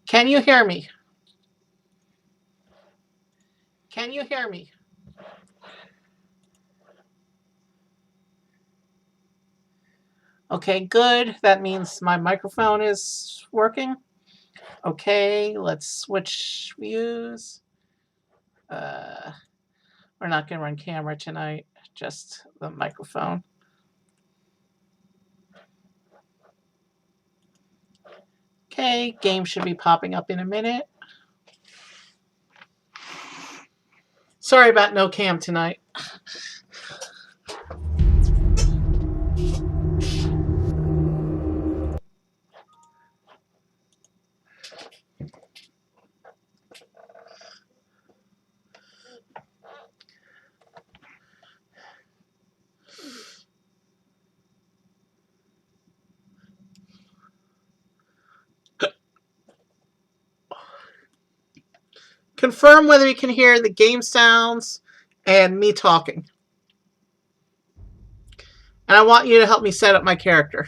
Can you hear me? Can you hear me? Okay, good. That means my microphone is working. Okay, let's switch views. Uh, we're not going to run camera tonight, just the microphone. Okay, game should be popping up in a minute. Sorry about no cam tonight. Confirm whether you can hear the game sounds and me talking. And I want you to help me set up my character.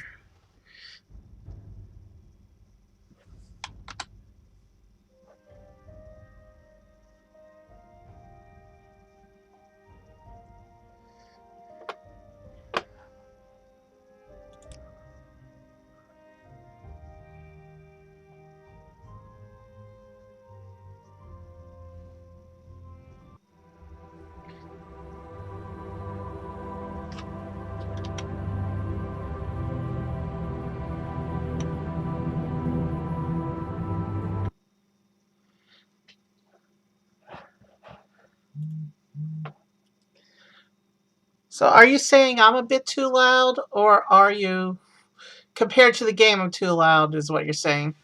So are you saying I'm a bit too loud, or are you, compared to the game, I'm too loud, is what you're saying?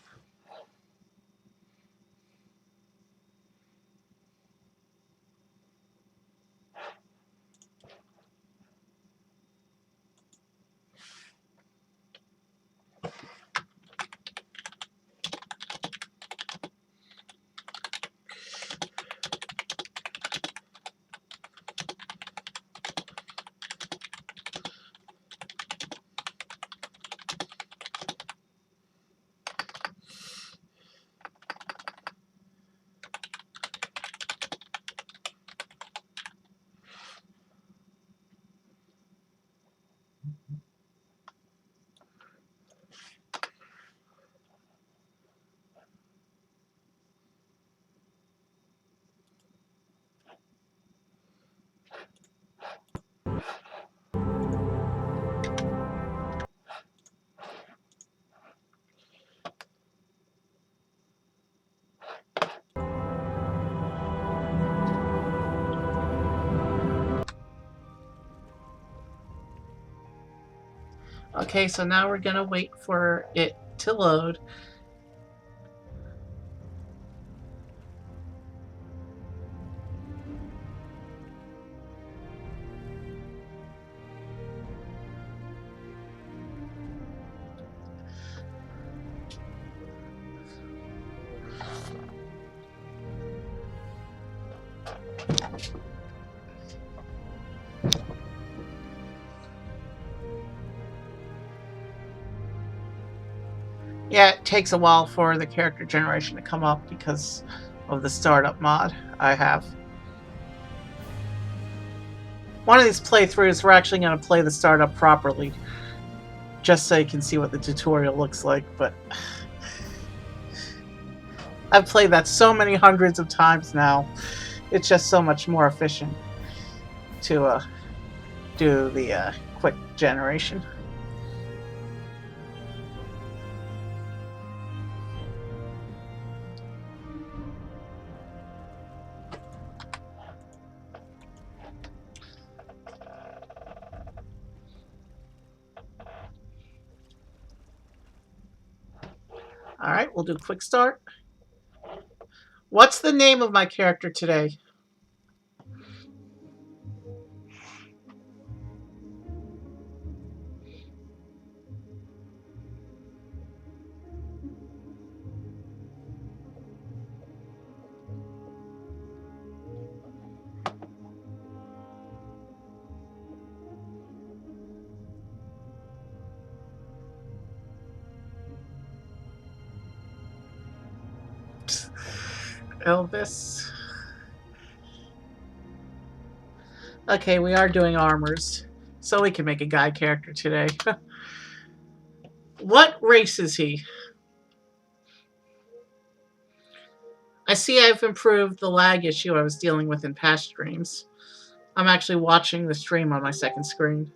Okay, so now we're gonna wait for it to load. Yeah, it takes a while for the character generation to come up because of the startup mod I have. One of these playthroughs, we're actually going to play the startup properly, just so you can see what the tutorial looks like, but I've played that so many hundreds of times now. It's just so much more efficient to do the quick generation. Alright, we'll do quick start. What's the name of my character today? Elvis. Okay, we are doing armors, so we can make a guy character today. What race is he? I see I've improved the lag issue I was dealing with in past streams. I'm actually watching the stream on my second screen.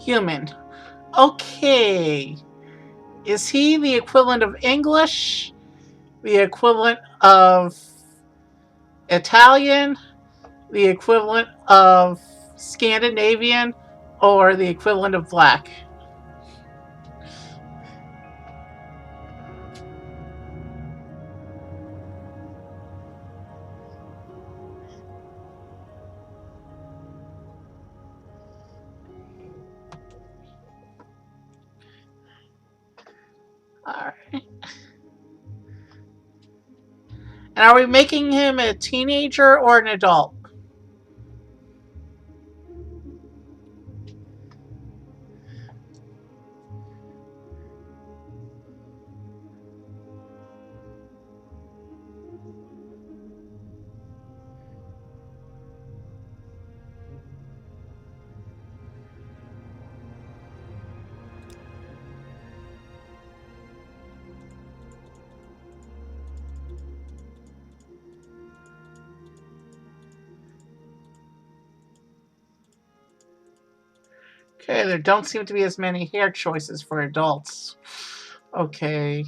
Human. Okay. Is he the equivalent of English? The equivalent of Italian? The equivalent of Scandinavian? Or the equivalent of black? Alright. And are we making him a teenager or an adult? Okay, there don't seem to be as many hair choices for adults. Okay.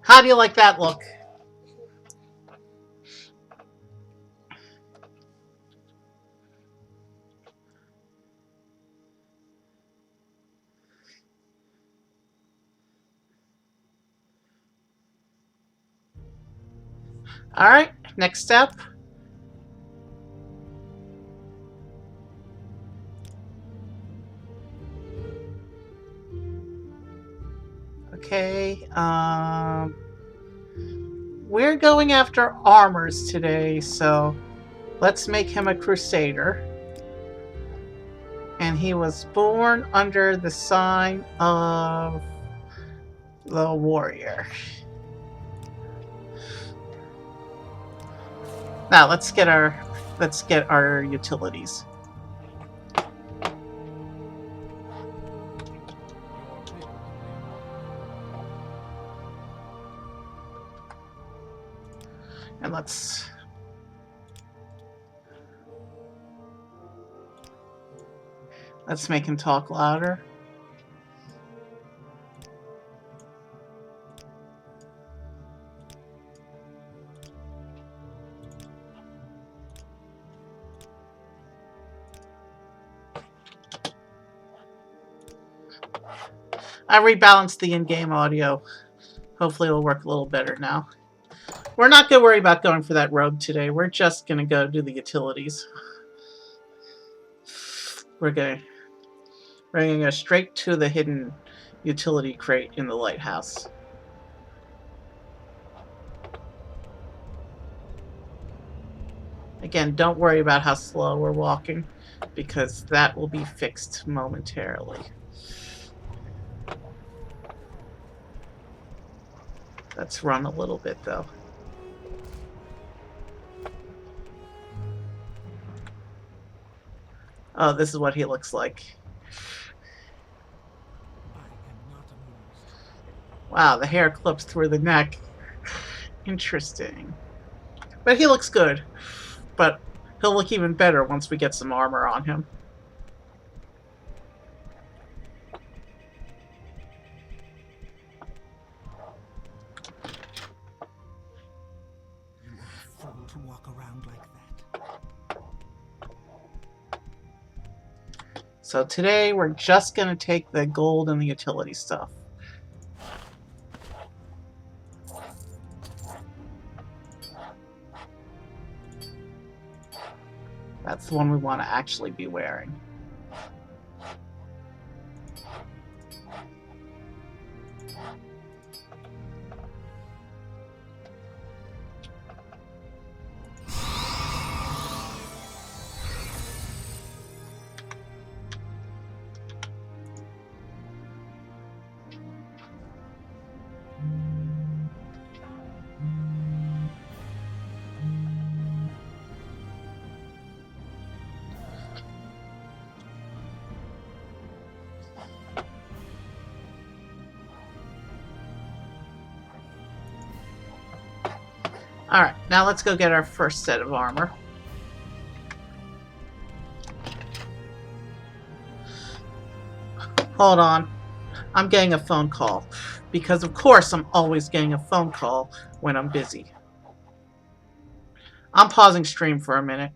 How do you like that look? Alright, next step. Okay, we're going after armors today, so let's make him a crusader. And he was born under the sign of the warrior. Now let's get our utilities. And let's make him talk louder. I rebalanced the in-game audio. Hopefully it'll work a little better now. We're not going to worry about going for that rogue today. We're just going to go do the utilities. We're going to go straight to the hidden utility crate in the lighthouse. Again, don't worry about how slow we're walking, because that will be fixed momentarily. Let's run a little bit, though. Oh, this is what he looks like. Wow, the hair clips through the neck. Interesting. But he looks good. But he'll look even better once we get some armor on him. You are a fool to walk around like that. So today we're just going to take the gold and the utility stuff. That's the one we want to actually be wearing. Alright, now let's go get our first set of armor. Hold on. I'm getting a phone call. Because of course I'm always getting a phone call when I'm busy. I'm pausing stream for a minute.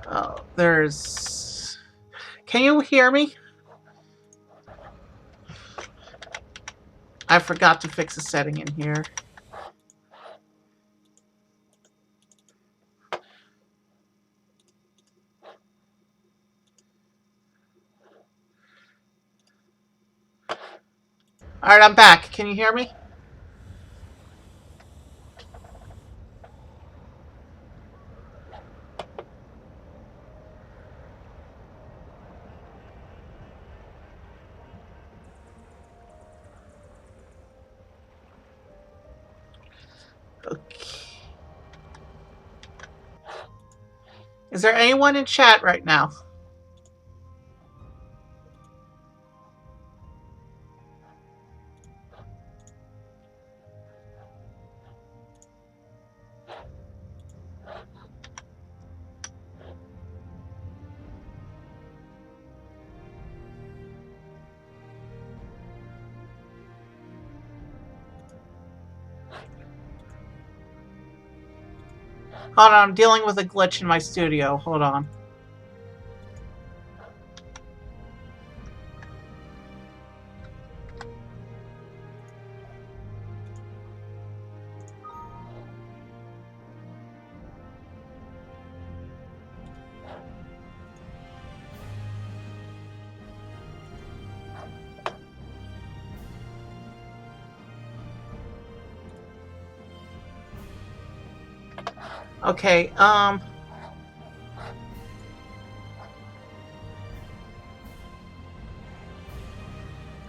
Oh, there's... Can you hear me? I forgot to fix a setting in here. Alright, I'm back. Can you hear me? Okay. Is there anyone in chat right now? Hold on, I'm dealing with a glitch in my studio. Hold on. Okay,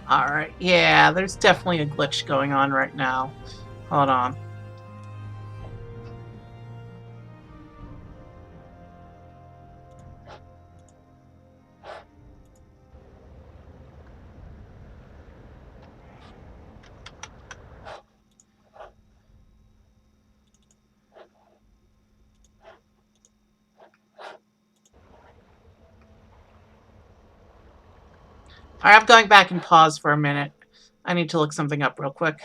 alright, yeah, there's definitely a glitch going on right now. Hold on. Alright, I'm going back and pause for a minute. I need to look something up real quick.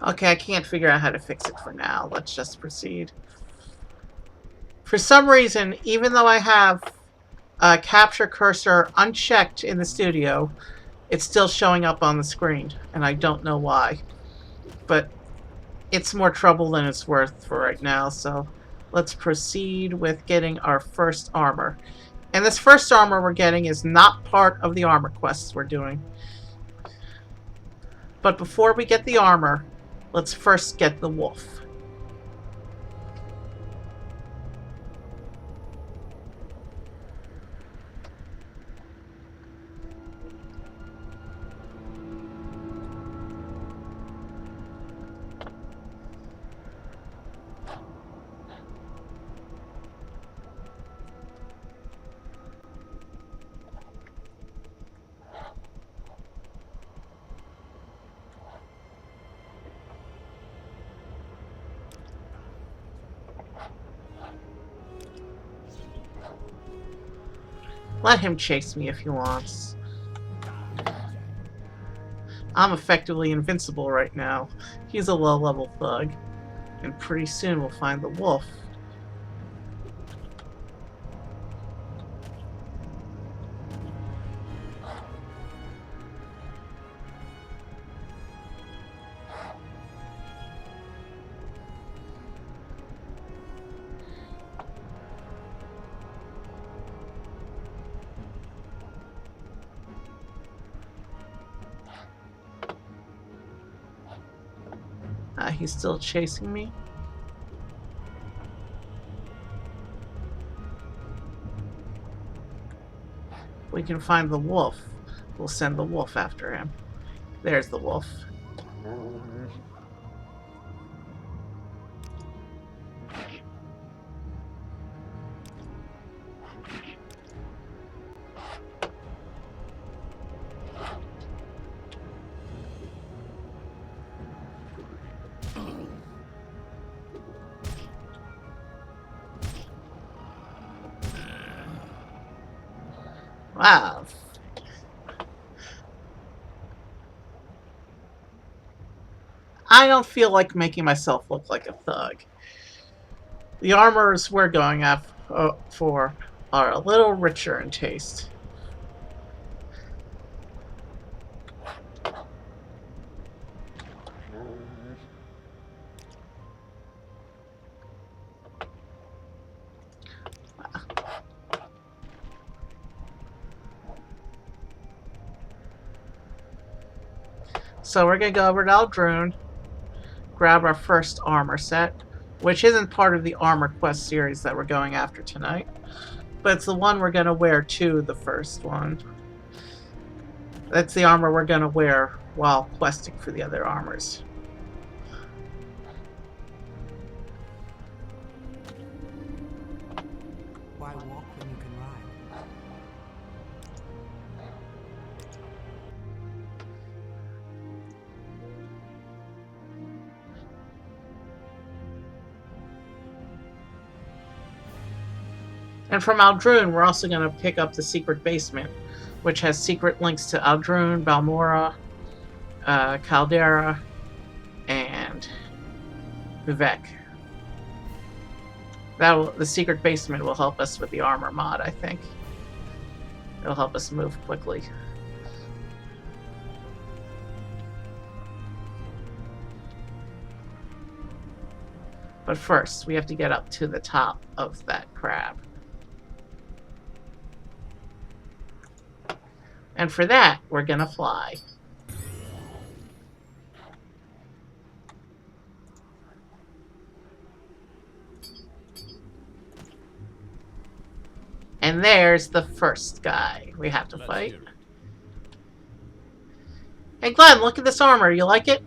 Okay, I can't figure out how to fix it for now. Let's just proceed. For some reason, even though I have a capture cursor unchecked in the studio, it's still showing up on the screen, and I don't know why. But it's more trouble than it's worth for right now, so let's proceed with getting our first armor. And this first armor we're getting is not part of the armor quests we're doing. But before we get the armor, let's first get the wolf. Let him chase me if he wants. I'm effectively invincible right now. He's a low-level thug. And pretty soon we'll find the wolf. He's still chasing me. We can find the wolf. We'll send the wolf after him. There's the wolf. Wow. I don't feel like making myself look like a thug. The armors we're going for are a little richer in taste. So we're going to go over to Aldrune, grab our first armor set, which isn't part of the armor quest series that we're going after tonight, but it's the one we're going to wear to the first one. That's the armor we're going to wear while questing for the other armors. Why walk when you can ride? And from Aldrune, we're also going to pick up the secret basement, which has secret links to Aldrune, Balmora, Caldera, and Vivek. The secret basement will help us with the armor mod, I think. It'll help us move quickly. But first, we have to get up to the top of that crab. And for that, we're gonna fly. And there's the first guy we have to fight. Hey Glenn, look at this armor. You like it?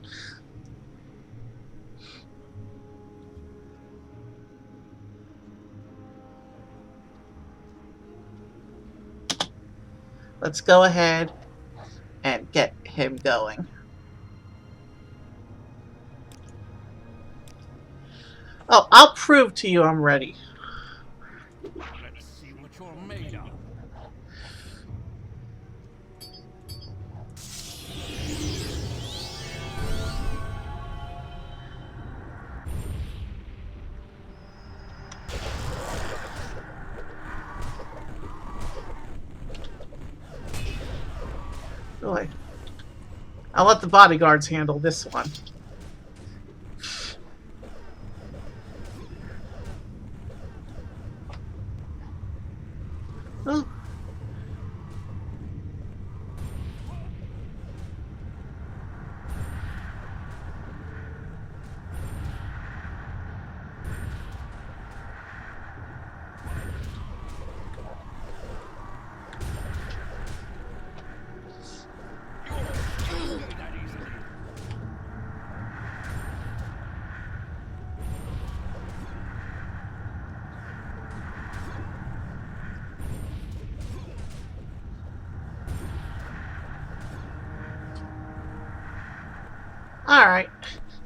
Let's go ahead and get him going. Oh, I'll prove to you I'm ready. Let's see what you're made of. Really? I'll let the bodyguards handle this one. Oh. Alright.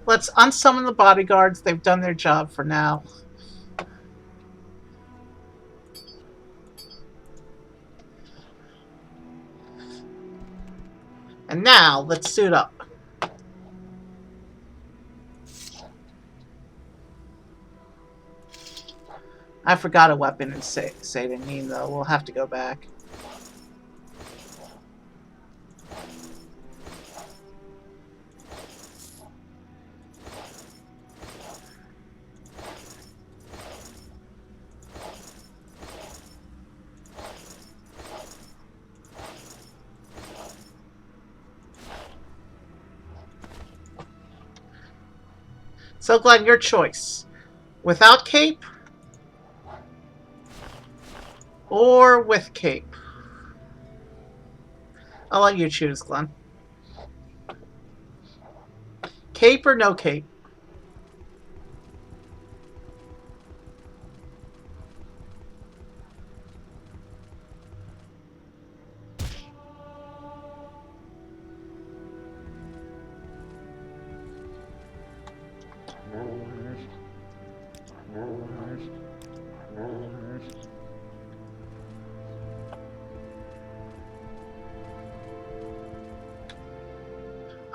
Let's unsummon the bodyguards. They've done their job for now. And now, let's suit up. I forgot a weapon in Satanin, though. We'll have to go back. So, Glenn, your choice. Without cape? Or with cape? I'll let you choose, Glenn. Cape or no cape?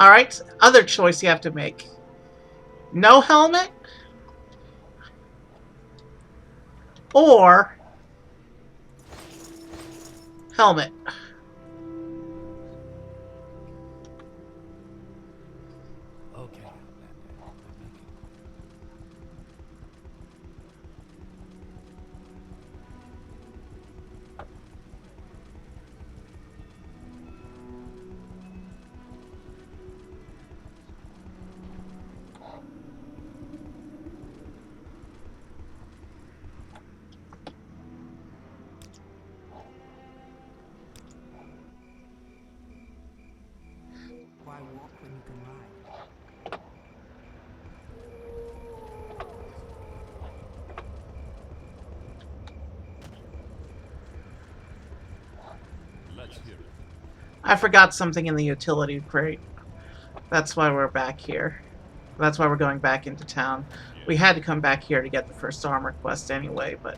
Alright, other choice you have to make. No helmet? Or helmet? Okay, Outlander. I'm making. Why walk when you can ride? Let's hear it. I forgot something in the utility crate. That's why we're back here. That's why we're going back into town. We had to come back here to get the first armor quest anyway, but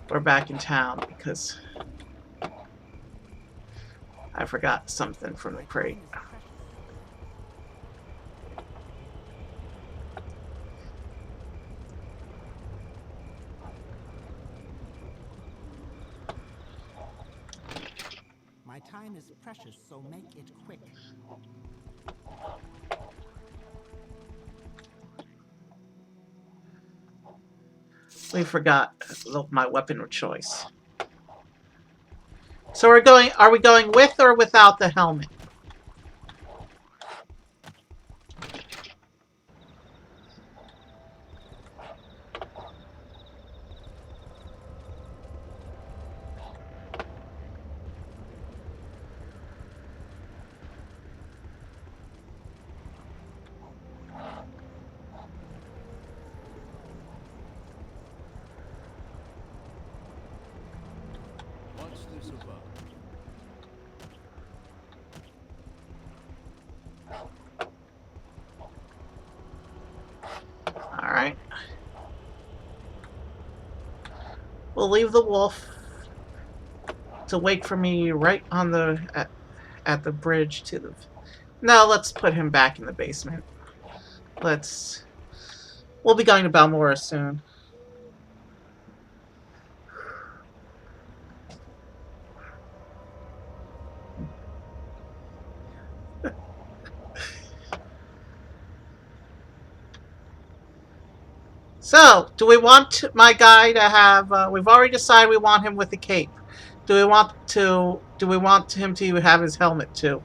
we're back in town because I forgot something from the crate. Time is precious. My time is precious, so make it quick. We forgot my weapon of choice. So are we going with or without the helmet? What's this about? Alright. We'll leave the wolf to wait for me right on the at the bridge to the... No, let's put him back in the basement. We'll be going to Balmora soon. So, do we want my guy to have... we've already decided we want him with the cape. Do we want him to have his helmet too?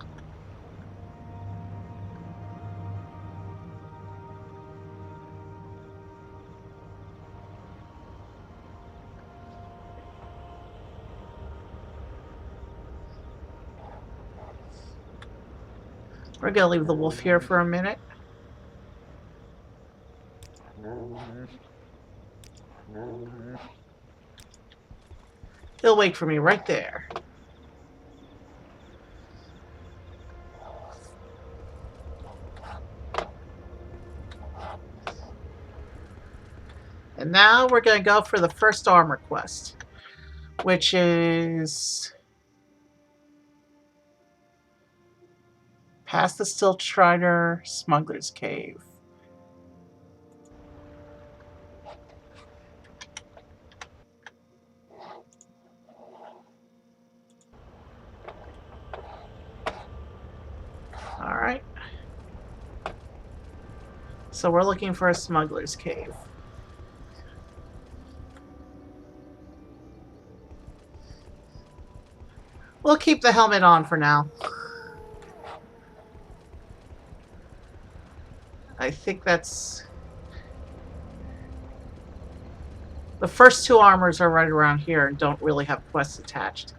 We're gonna leave the wolf here for a minute. He'll wait for me right there. And now we're going to go for the first armor quest, which is past the Stilt Strider, Smuggler's Cave. Alright. So we're looking for a Smuggler's Cave. We'll keep the helmet on for now. I think that's... The first two armors are right around here and don't really have quests attached.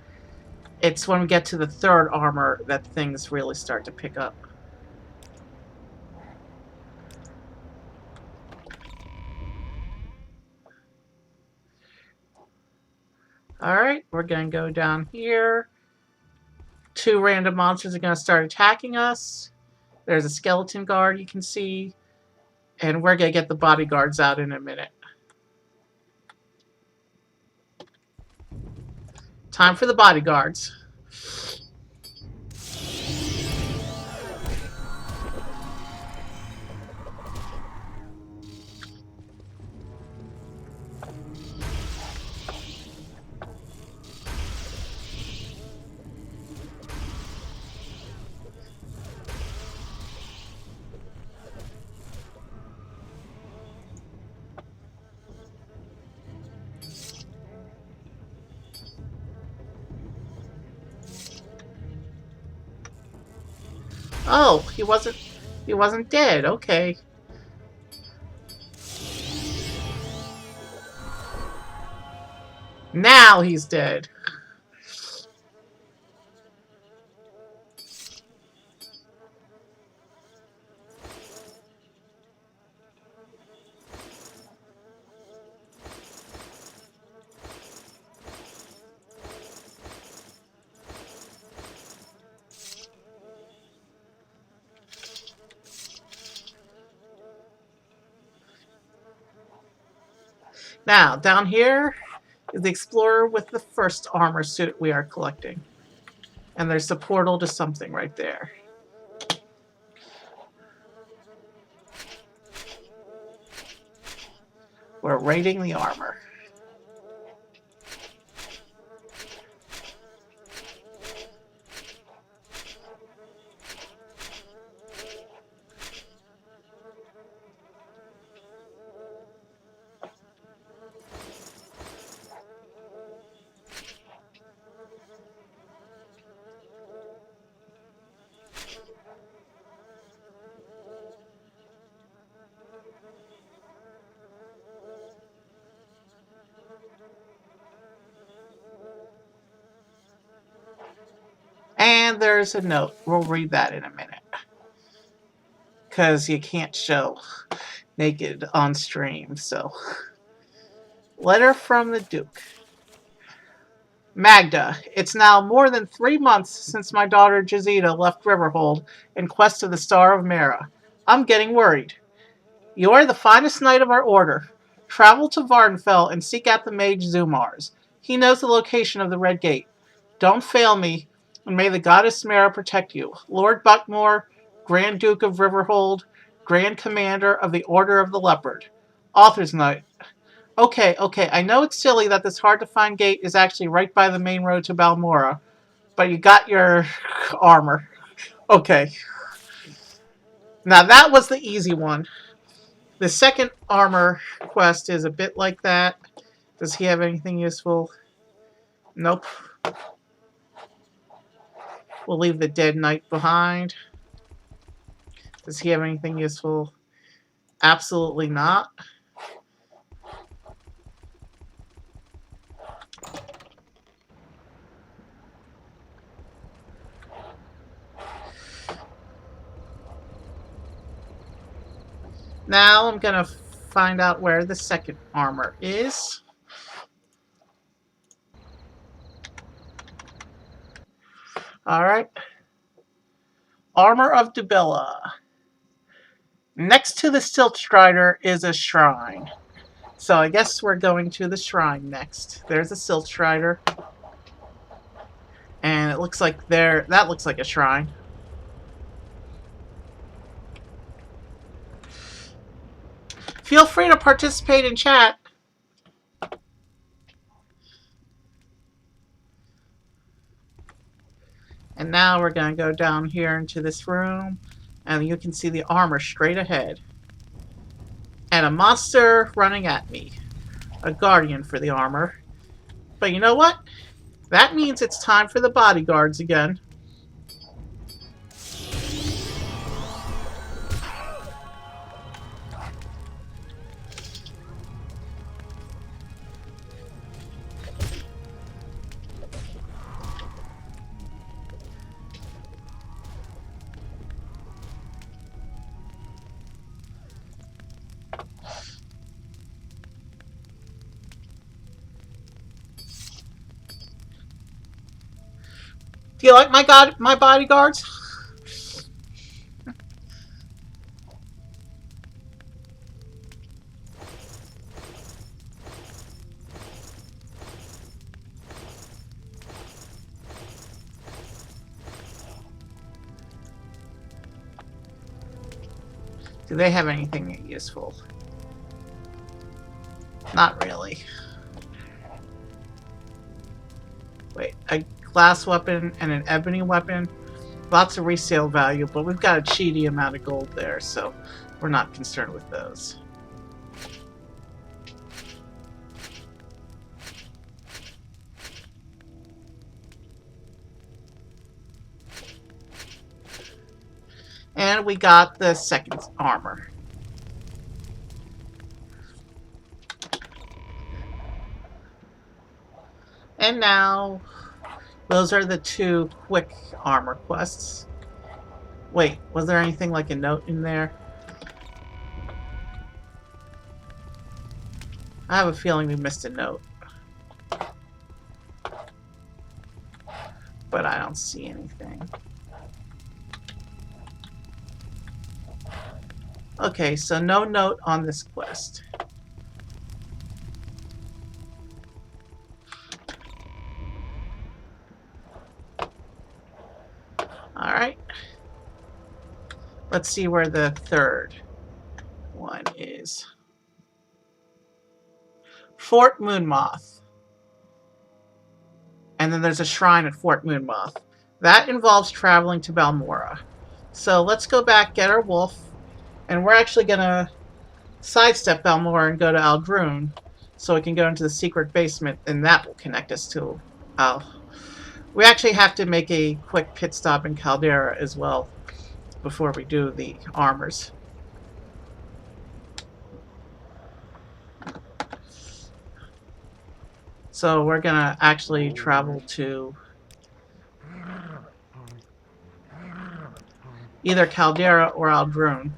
It's when we get to the third armor that things really start to pick up. Alright, we're going to go down here. Two random monsters are going to start attacking us. There's a skeleton guard you can see. And we're going to get the bodyguards out in a minute. Time for the bodyguards. Oh, he wasn't dead. Okay. Now he's dead. Now, down here is the explorer with the first armor suit we are collecting. And there's the portal to something right there. We're rating the armor. And there's a note. We'll read that in a minute. Because you can't show naked on stream, so. Letter from the Duke. Magda, it's now more than 3 months since my daughter Jazida left Riverhold in quest of the Star of Mara. I'm getting worried. You are the finest knight of our order. Travel to Vardenfell and seek out the mage Zumars. He knows the location of the Red Gate. Don't fail me, and may the goddess Mara protect you. Lord Buckmore, Grand Duke of Riverhold, Grand Commander of the Order of the Leopard. Author's Note. Okay, I know it's silly that this hard-to-find gate is actually right by the main road to Balmora, but you got your armor. Okay. Now that was the easy one. The second armor quest is a bit like that. Does he have anything useful? Nope. We'll leave the dead knight behind. Does he have anything useful? Absolutely not. Now I'm going to find out where the second armor is. Alright. Armor of Dubilla. Next to the Stilt Strider is a shrine. So I guess we're going to the shrine next. There's a silt strider. And it looks like that looks like a shrine. Feel free to participate in chat. And now we're going to go down here into this room. And you can see the armor straight ahead. And a monster running at me. A guardian for the armor. But you know what? That means it's time for the bodyguards again. Do you like my bodyguards? Do they have anything useful? Not really. Wait, a glass weapon and an ebony weapon. Lots of resale value, but we've got a cheaty amount of gold there, so we're not concerned with those. And we got the second armor. And now, those are the two quick armor quests. Wait, was there anything like a note in there? I have a feeling we missed a note. But I don't see anything. Okay, so no note on this quest. Alright. Let's see where the third one is. Fort Moonmoth. And then there's a shrine at Fort Moonmoth. That involves traveling to Balmora. So let's go back, get our wolf, and we're actually going to sidestep Balmora and go to Aldrune so we can go into the secret basement, and that will connect us to Al. We actually have to make a quick pit stop in Caldera as well before we do the armors. So we're gonna actually travel to either Caldera or Aldrune,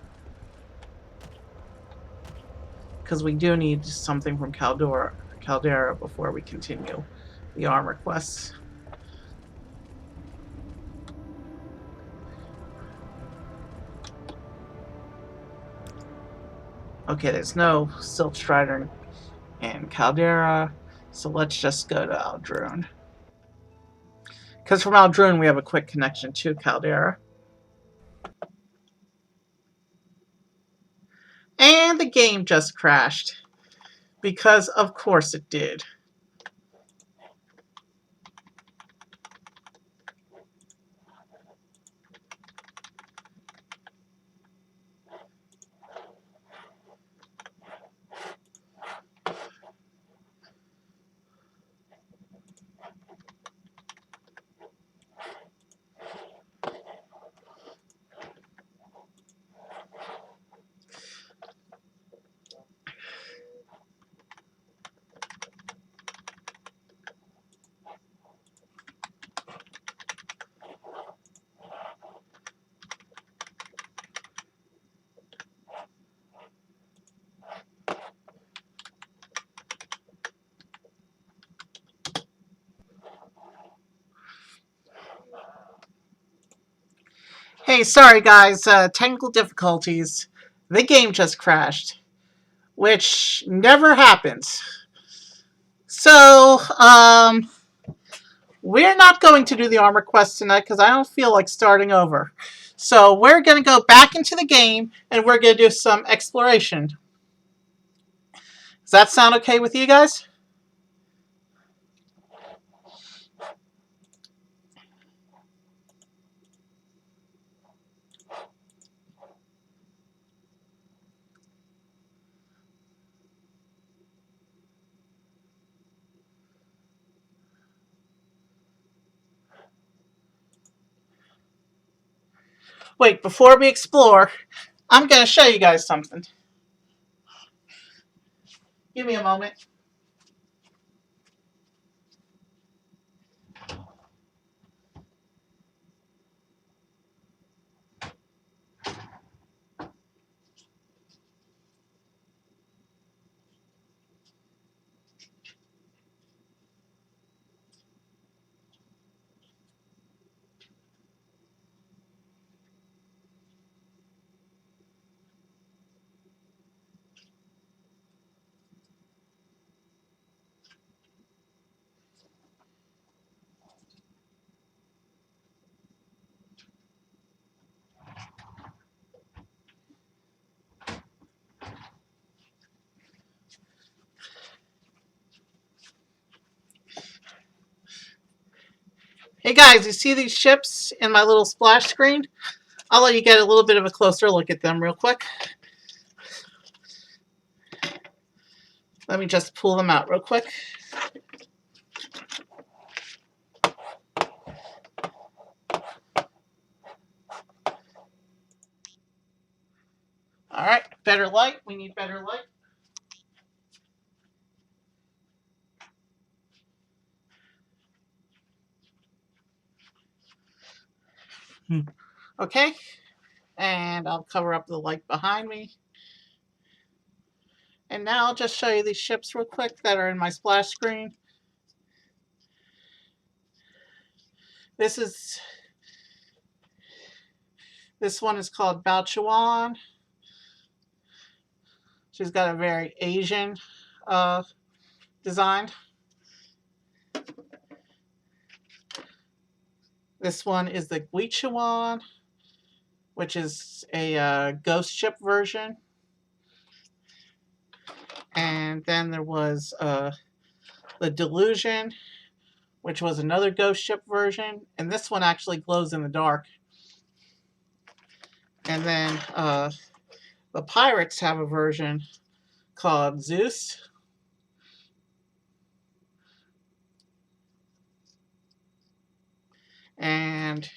because we do need something from Caldera before we continue the armor quests. Okay, there's no Silk Strider and Caldera, so let's just go to Aldrune. Because from Aldrune we have a quick connection to Caldera. And the game just crashed. Because of course it did. Hey, sorry guys, technical difficulties. The game just crashed. which never happens. So, we're not going to do the armor quest tonight because I don't feel like starting over. So we're going to go back into the game and we're going to do some exploration. Does that sound okay with you guys? Wait, before we explore, I'm going to show you guys something. Give me a moment. Hey guys, you see these ships in my little splash screen? I'll let you get a little bit of a closer look at them real quick. Let me just pull them out real quick. All right, better light. We need better light. Okay, and I'll cover up the light behind me. And now I'll just show you these ships real quick that are in my splash screen. This one is called Baochuan. She's got a very Asian design. This one is the Guichuan, which is a ghost ship version. And then there was the Delusion, which was another ghost ship version. And this one actually glows in the dark. And then the Pirates have a version called Zeus. And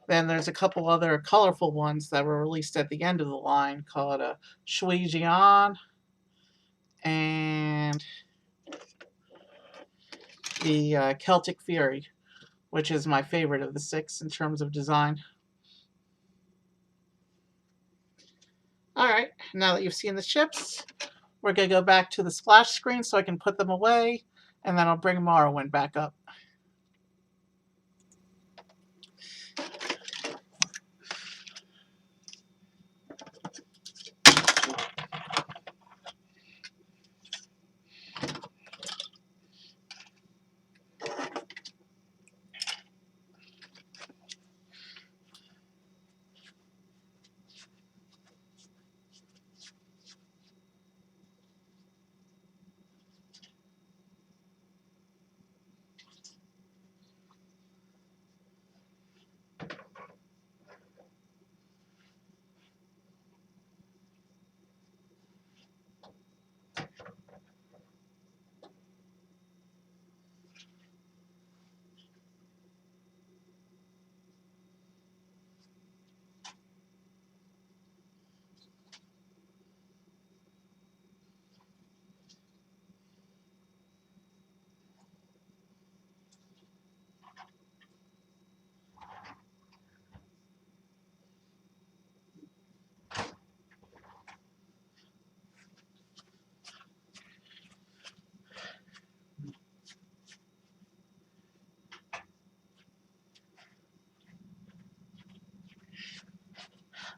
then there's a couple other colorful ones that were released at the end of the line called Shui Jian and the Celtic Fury, which is my favorite of the 6 in terms of design. Alright, now that you've seen the ships, we're going to go back to the splash screen so I can put them away, and then I'll bring Morrowind back up.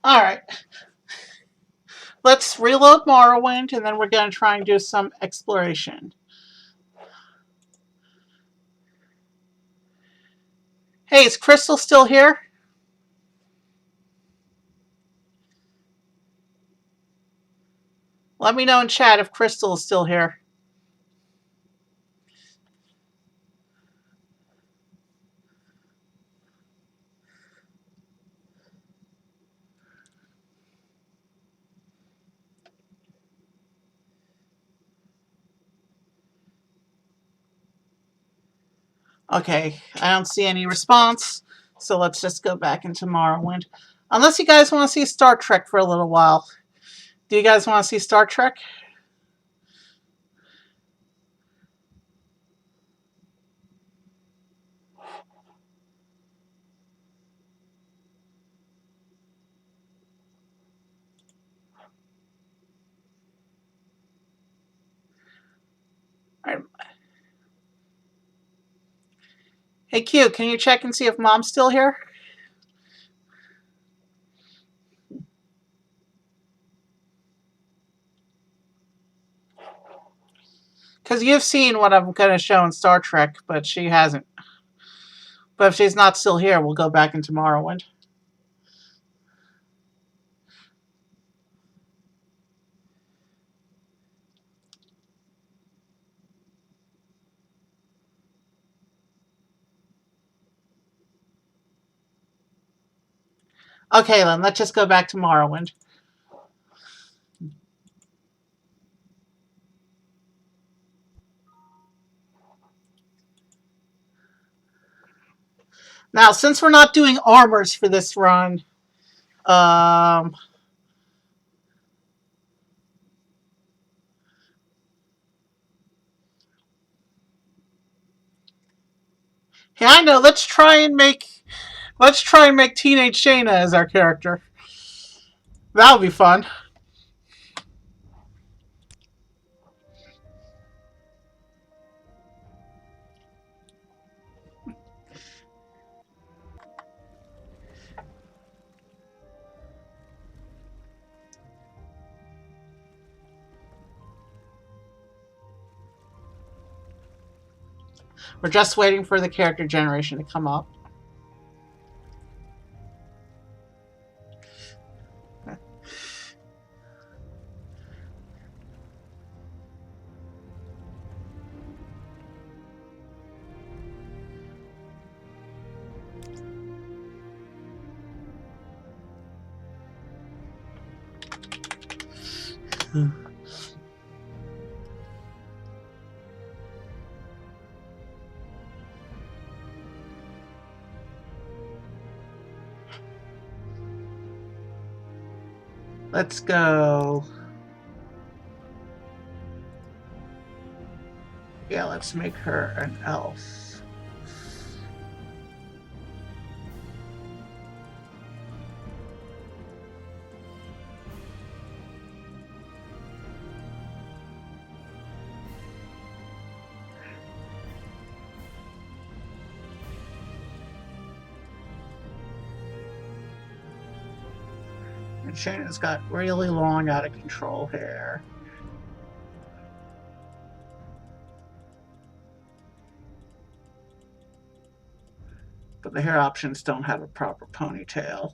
Alright, Let's reload Morrowind, and then we're going to try and do some exploration. Hey, is Crystal still here? Let me know in chat if Crystal is still here. Okay, I don't see any response, so let's just go back into Morrowind. Unless you guys want to see Star Trek for a little while. Do you guys want to see Star Trek? All right. Hey Q, can you check and see if Mom's still here? Because you've seen what I'm going to show in Star Trek, but she hasn't. But if she's not still here, we'll go back into Morrowind. Okay, then let's just go back to Morrowind. Now, since we're not doing armors for this run, yeah, I know. Let's try and make Teenage Shayna as our character. That'll be fun. We're just waiting for the character generation to come up. Let's go. Yeah, let's make her an elf. And Shayna's got really long, out of control hair. But the hair options don't have a proper ponytail.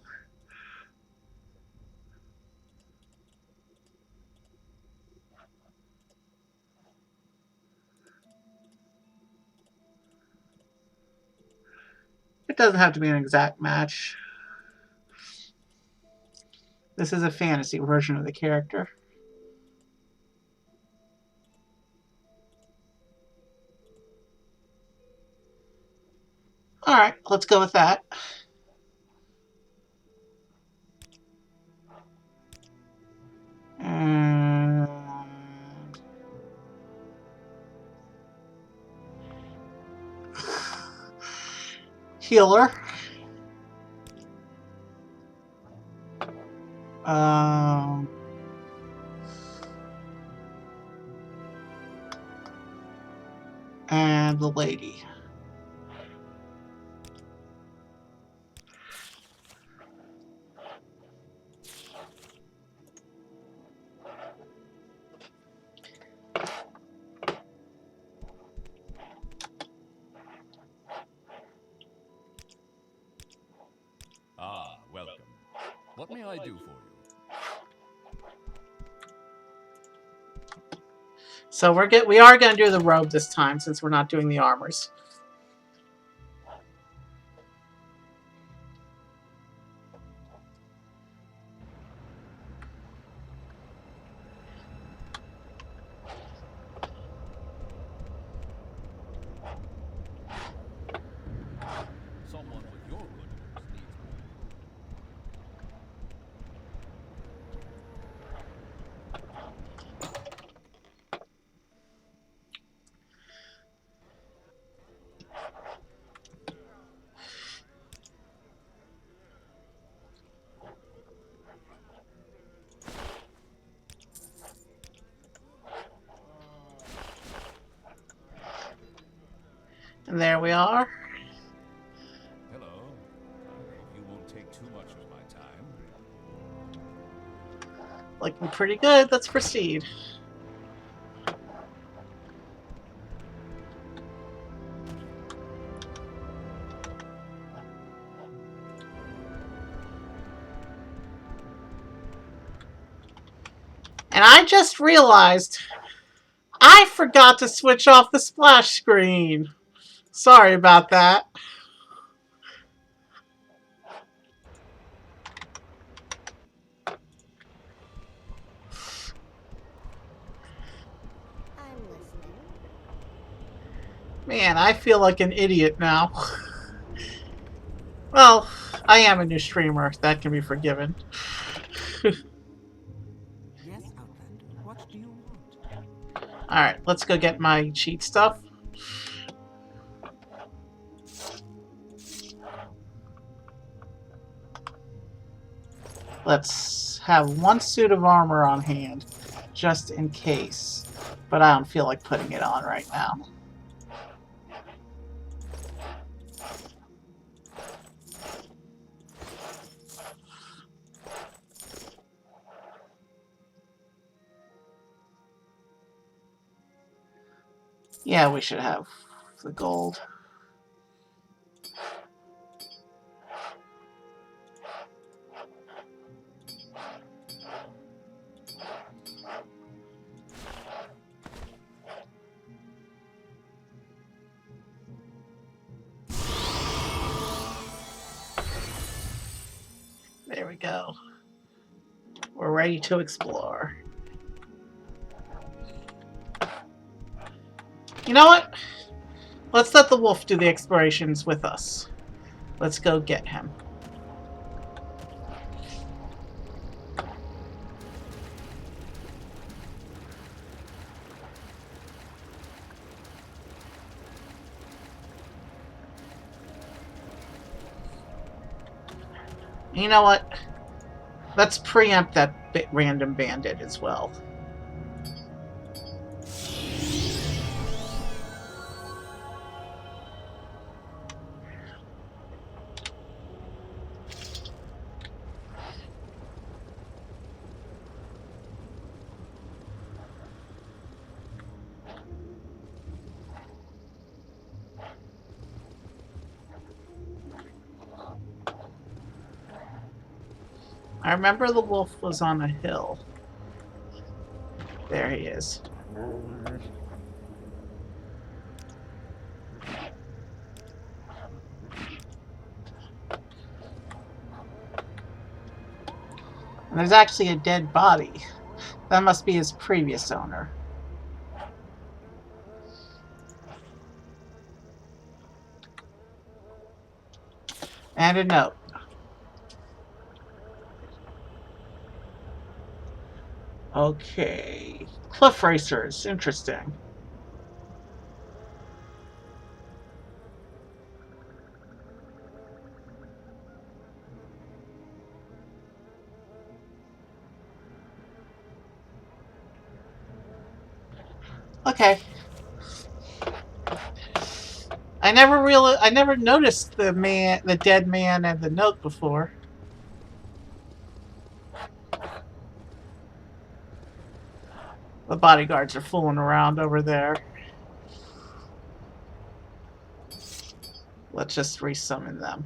It doesn't have to be an exact match. This is a fantasy version of the character. Alright, let's go with that. And healer. And the lady. What may I do for you? So we are gonna do the robe this time since we're not doing the armors. Someone with your good looks needs more. And there we are. Hello. I hope you won't take too much of my time. Looking pretty good. Let's proceed. And I just realized I forgot to switch off the splash screen. Sorry about that. I'm listening. Man, I feel like an idiot now. Well, I am a new streamer. That can be forgiven. Yes, Outlander. What do you want? Alright, let's go get my cheat stuff. Let's have one suit of armor on hand, just in case. But I don't feel like putting it on right now. Yeah, we should have the gold. There we go. We're ready to explore. You know what? Let's let the wolf do the explorations with us. Let's go get him. You know what? Let's preempt that random bandit as well. I remember the wolf was on a hill. There he is. And there's actually a dead body. That must be his previous owner. And a note. Okay. Cliff racers. Interesting. Okay. I never noticed the dead man and the note before. The bodyguards are fooling around over there. Let's just resummon them.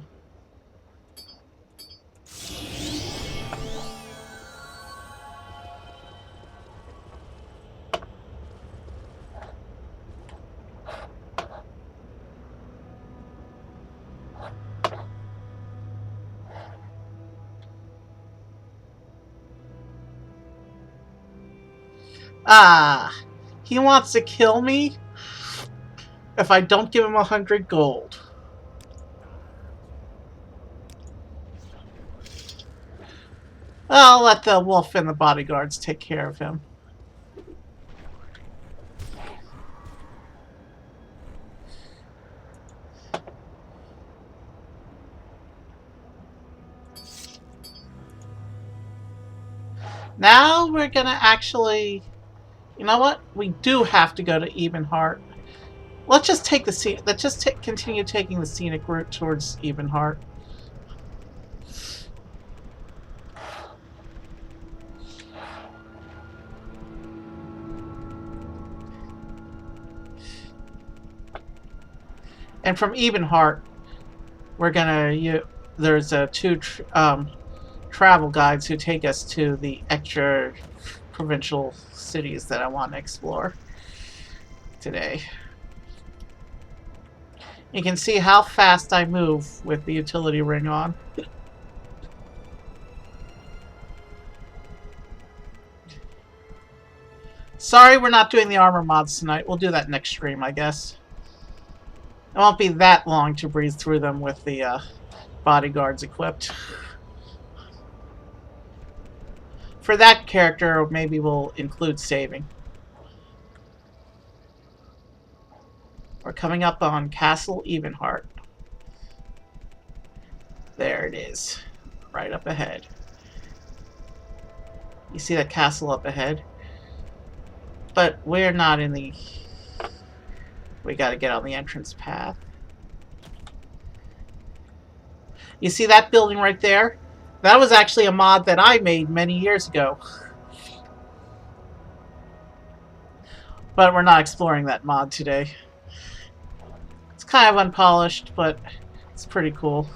Ah, he wants to kill me if I don't give him 100 gold. I'll let the wolf and the bodyguards take care of him. Now we're gonna actually... You know what? We do have to go to Ebenheart. Let's just take the scene. Let's just continue taking the scenic route towards Ebenheart. And from Ebenheart, we're gonna there's two travel guides who take us to the extra provincial cities that I want to explore today. You can see how fast I move with the utility ring on. Sorry we're not doing the armor mods tonight. We'll do that next stream, I guess. It won't be that long to breeze through them with the bodyguards equipped. For that character, maybe we'll include saving. We're coming up on Castle Ebenheart. There it is. Right up ahead. You see that castle up ahead? But we're not in the... We gotta get on the entrance path. You see that building right there? That was actually a mod that I made many years ago. But we're not exploring that mod today. It's kind of unpolished, but it's pretty cool.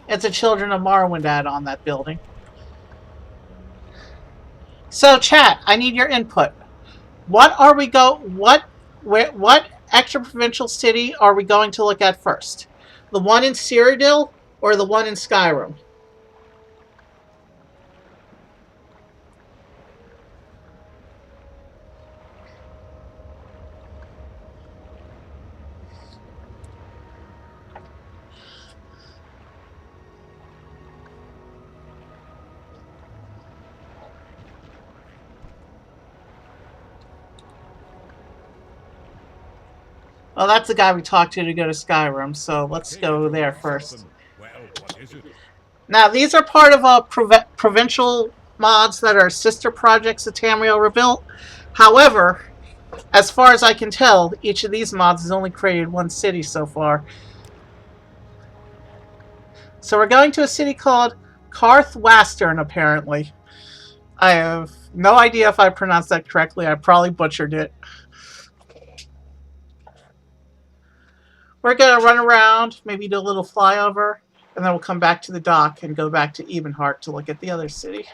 It's a Children of Morrowind add-on, that building. So, chat, I need your input. What extra provincial city are we going to look at first? The one in Cyrodiil or the one in Skyrim? Well, that's the guy we talked to go to Skyrim, so let's go there first. Well, what is it? Now, these are part of provincial mods that are sister projects that Tamriel rebuilt. However, as far as I can tell, each of these mods has only created one city so far. So we're going to a city called Karthwastern, apparently. I have no idea if I pronounced that correctly. I probably butchered it. We're going to run around, maybe do a little flyover, and then we'll come back to the dock and go back to Ebenheart to look at the other city.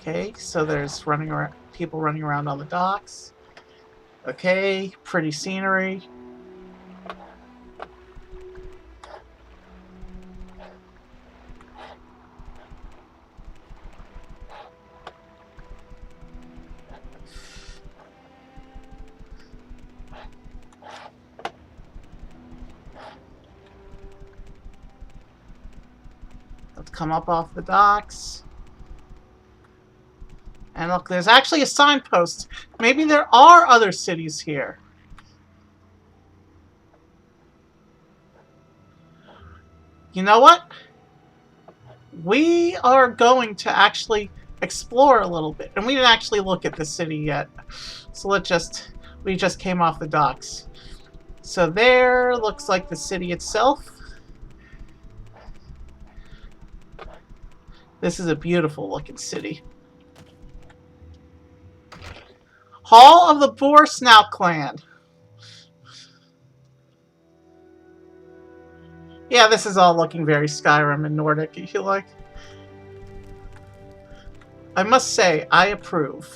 Okay, so there's people running around on the docks. Okay, pretty scenery. Let's come up off the docks. And look, there's actually a signpost. Maybe there are other cities here. You know what? We are going to actually explore a little bit. And we didn't actually look at the city yet. So we just came off the docks. So there looks like the city itself. This is a beautiful looking city. Hall of the Boar Snout Clan. Yeah, this is all looking very Skyrim and Nordic, if you like. I must say, I approve.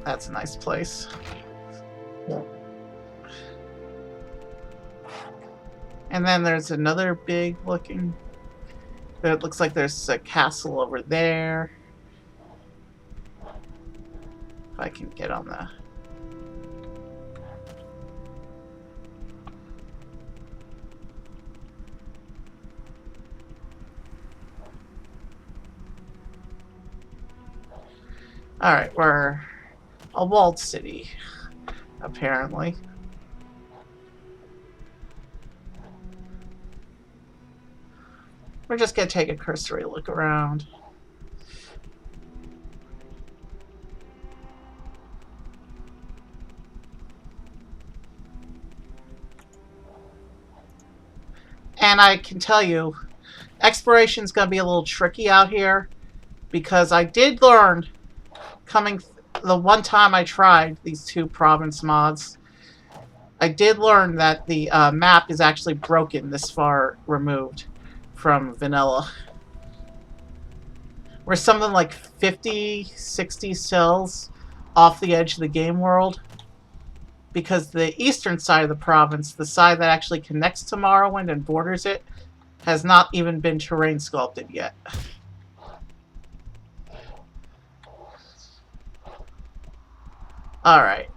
That's a nice place. And then there's another big looking It looks like there's a castle over there. If I can get on the... Alright, we're a walled city, apparently. We're just gonna take a cursory look around. And I can tell you, exploration's gonna be a little tricky out here, because I did learn, the one time I tried these 2 province mods, I did learn that the map is actually broken this far removed from vanilla. We're something like 50, 60 cells off the edge of the game world, because the eastern side of the province, the side that actually connects to Morrowind and borders it, has not even been terrain sculpted yet. Alright.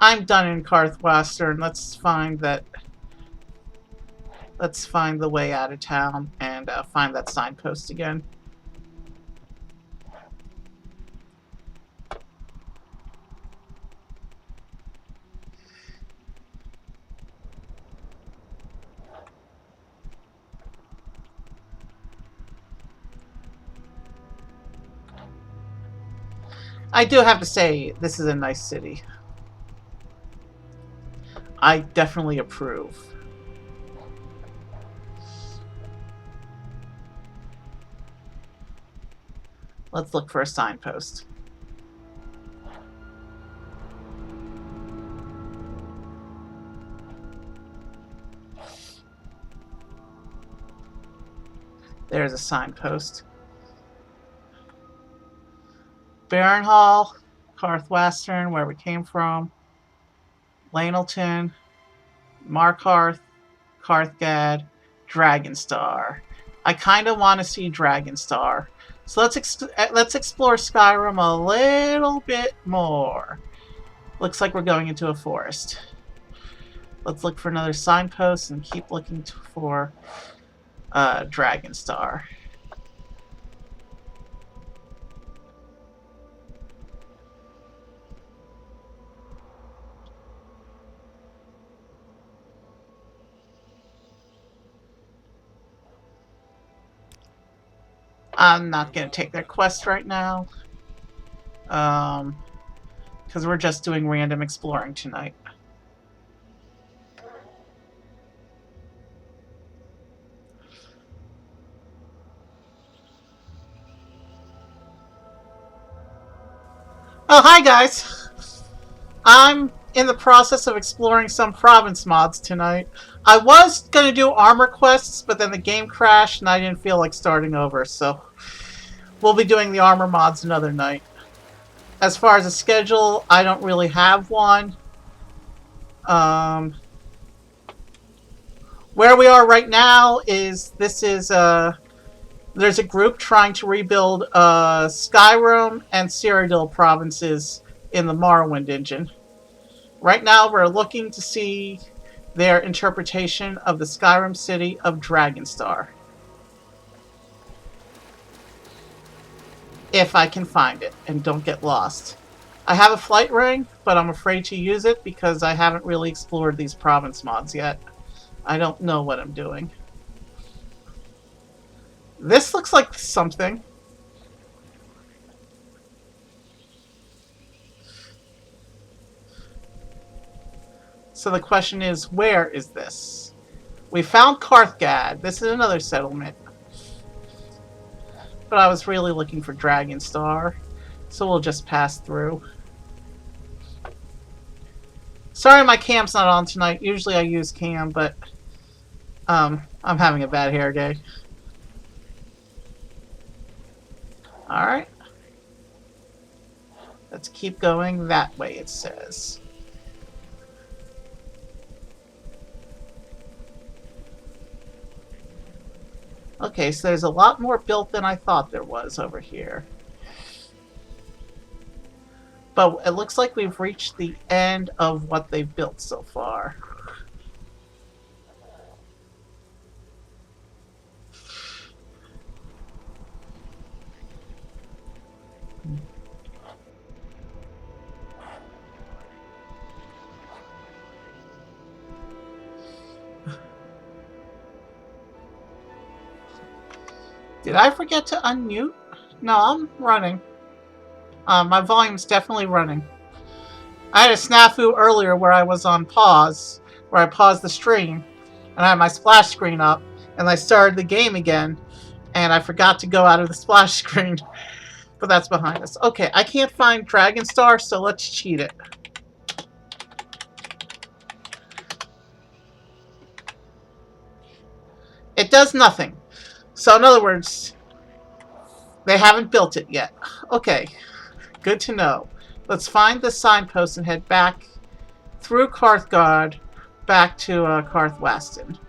I'm done in Karthwastern. Let's find the way out of town and find that signpost again. I do have to say, this is a nice city. I definitely approve. Let's look for a signpost. There's a signpost. Baron Hall, Karthwastern, where we came from. Lanelton, Markarth, Karthgad, Dragonstar. I kind of want to see Dragonstar. So let's explore Skyrim a little bit more. Looks like we're going into a forest. Let's look for another signpost and keep looking for Dragonstar. I'm not going to take their quest right now. Because we're just doing random exploring tonight. Oh, hi guys! I'm in the process of exploring some province mods tonight. I was going to do armor quests, but then the game crashed and I didn't feel like starting over, so we'll be doing the armor mods another night. As far as a schedule, I don't really have one. Where we are right now is, there's a group trying to rebuild Skyrim and Cyrodiil provinces in the Morrowind engine. Right now, we're looking to see their interpretation of the Skyrim city of Dragonstar. If I can find it and don't get lost. I have a flight ring, but I'm afraid to use it because I haven't really explored these province mods yet. I don't know what I'm doing. This looks like something. So the question is, where is this? We found Karthgad. This is another settlement. But I was really looking for Dragonstar, so we'll just pass through. Sorry my cam's not on tonight. Usually I use cam, but I'm having a bad hair day. Alright. Let's keep going that way, it says. Okay, so there's a lot more built than I thought there was over here. But it looks like we've reached the end of what they've built so far. Did I forget to unmute? No, I'm running. My volume's definitely running. I had a snafu earlier where I was on pause, where I paused the stream, and I had my splash screen up, and I started the game again, and I forgot to go out of the splash screen. But that's behind us. Okay, I can't find Dragon Star, so let's cheat it. It does nothing. So in other words, they haven't built it yet. Okay, good to know. Let's find the signpost and head back through Karthgard back to Karthwaston.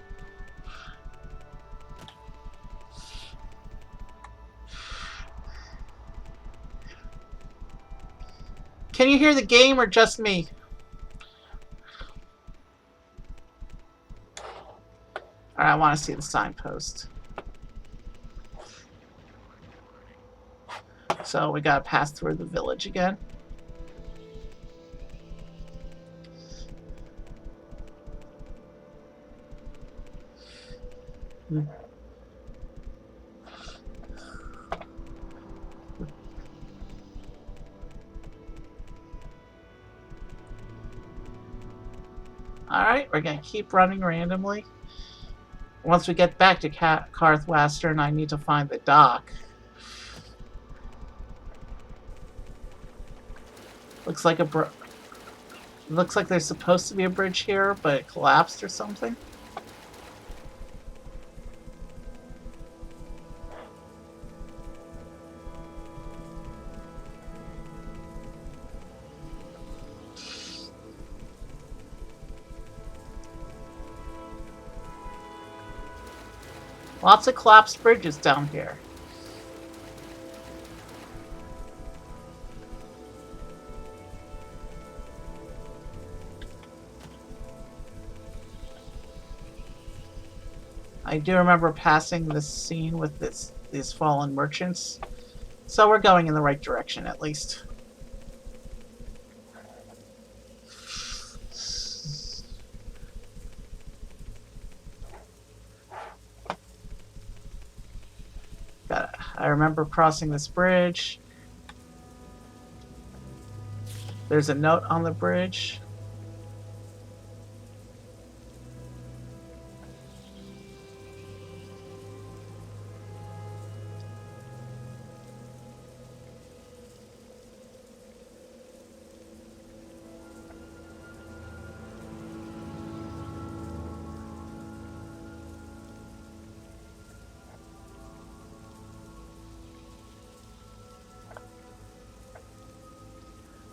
Can you hear the game or just me? Alright, I want to see the signpost. So we gotta pass through the village again. Alright, we're gonna keep running randomly. Once we get back to Karthwastern, I need to find the dock. Looks like looks like there's supposed to be a bridge here, but it collapsed or something. Lots of collapsed bridges down here. I do remember passing this scene with these fallen merchants. So we're going in the right direction, at least. I remember crossing this bridge. There's a note on the bridge.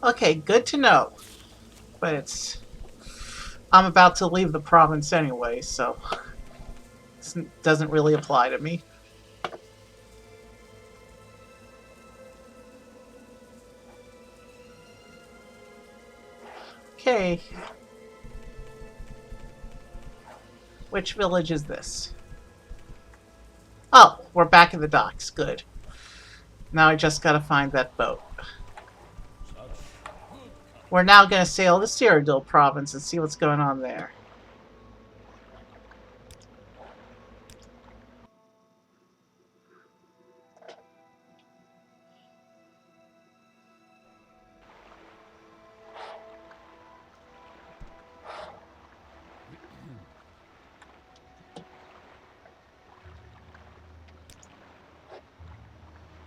Okay, good to know. But I'm about to leave the province anyway, so this doesn't really apply to me. Okay. Which village is this? Oh, we're back in the docks. Good. Now I just gotta find that boat. We're now going to sail to Cyrodiil province and see what's going on there.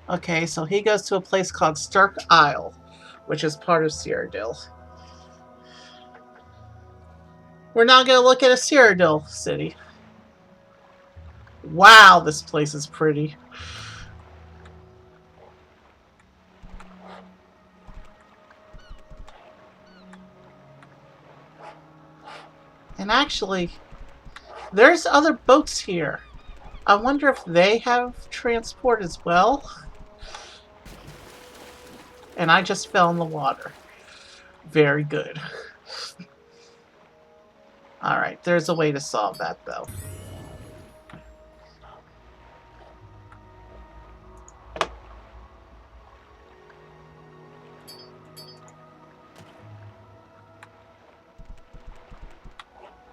Okay, so he goes to a place called Stark Isle, which is part of Cyrodiil. We're now going to look at a Cyrodiil city. Wow, this place is pretty. And actually, there's other boats here. I wonder if they have transport as well. And I just fell in the water. Very good. Alright, there's a way to solve that, though.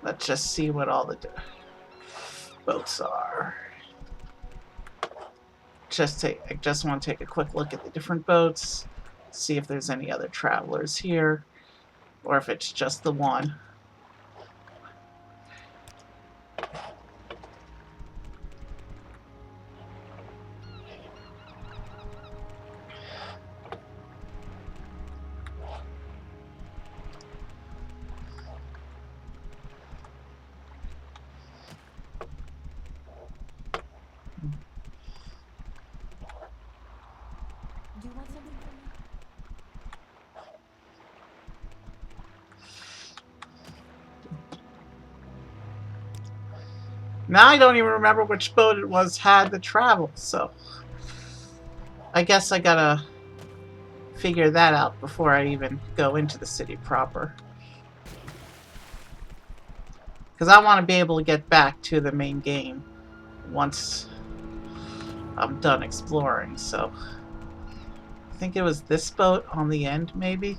Let's just see what all the boats are. I just want to take a quick look at the different boats, see if there's any other travelers here, or if it's just the one. Do you want something from me? Now I don't even remember which boat it was had the travel, so I guess I gotta figure that out before I even go into the city proper. Because I want to be able to get back to the main game once I'm done exploring, so I think it was this boat on the end, maybe?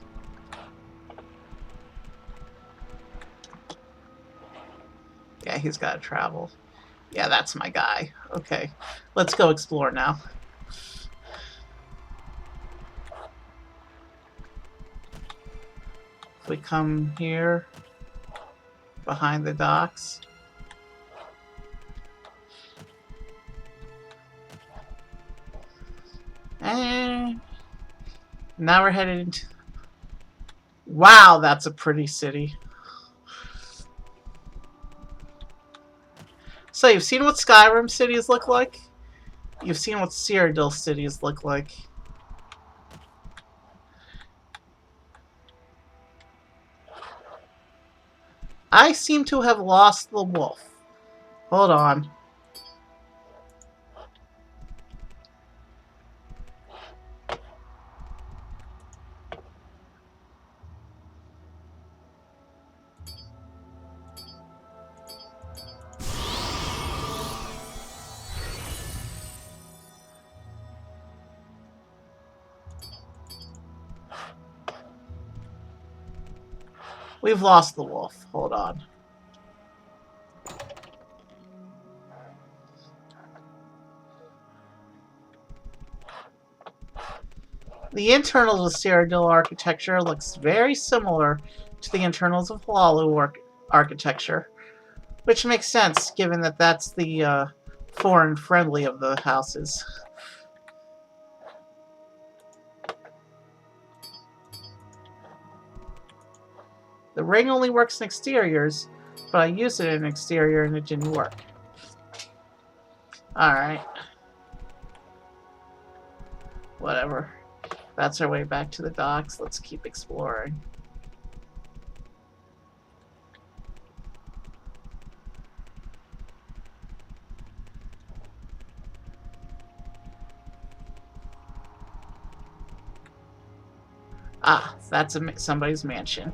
Yeah, he's got to travel. Yeah, that's my guy. Okay, let's go explore now. If we come here, behind the docks. And now we're headed into... Wow, that's a pretty city. So you've seen what Skyrim cities look like? You've seen what Cyrodiil cities look like. I seem to have lost the wolf. Hold on. We've lost the wolf. Hold on. The internals of Cyrodiil architecture looks very similar to the internals of Hlaalu architecture, which makes sense given that that's the foreign friendly of the houses. The ring only works in exteriors, but I used it in an exterior and it didn't work. Alright. Whatever. That's our way back to the docks. Let's keep exploring. Ah, that's somebody's mansion.